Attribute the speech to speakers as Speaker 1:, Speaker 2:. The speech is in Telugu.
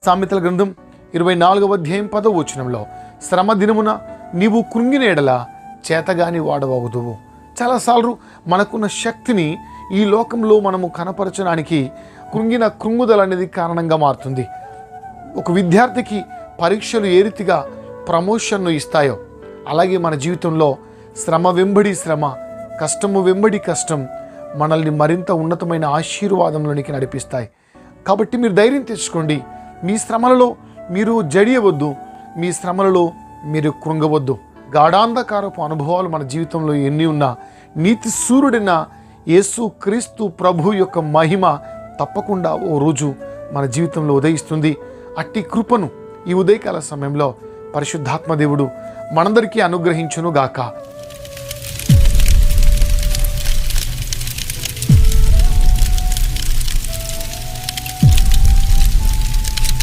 Speaker 1: సామెతల గ్రంథం 24వ అధ్యాయం 10వ వచనంలో, శ్రమ దినమున నీవు కృంగిన ఎడల చేతగాని వాడవగుదువు. చాలాసార్లు మనకున్న శక్తిని ఈ లోకంలో మనము కనపరచడానికి కృంగుదల అనేది కారణంగా మారుతుంది. ఒక విద్యార్థికి పరీక్షలు ఏ రీతిగా ప్రమోషన్ను ఇస్తాయో, అలాగే మన జీవితంలో శ్రమ వెంబడి శ్రమ, కష్టము వెంబడి కష్టం మనల్ని మరింత ఉన్నతమైన ఆశీర్వాదంలోనికి నడిపిస్తాయి. కాబట్టి మీరు ధైర్యం తెచ్చుకోండి. మీ శ్రమలలో మీరు జడియవద్దు, మీ శ్రమలలో మీరు కృంగవద్దు. గాఢాంధకారపు అనుభవాలు మన జీవితంలో ఎన్ని ఉన్నా, నీతి సూర్యుడైన యేసు క్రీస్తు ప్రభు యొక్క మహిమ తప్పకుండా ఓ రోజు మన జీవితంలో ఉదయిస్తుంది. అట్టి కృపను ఈ ఉదయకాల సమయంలో పరిశుద్ధాత్మ దేవుడు మనందరికీ అనుగ్రహించును గాక.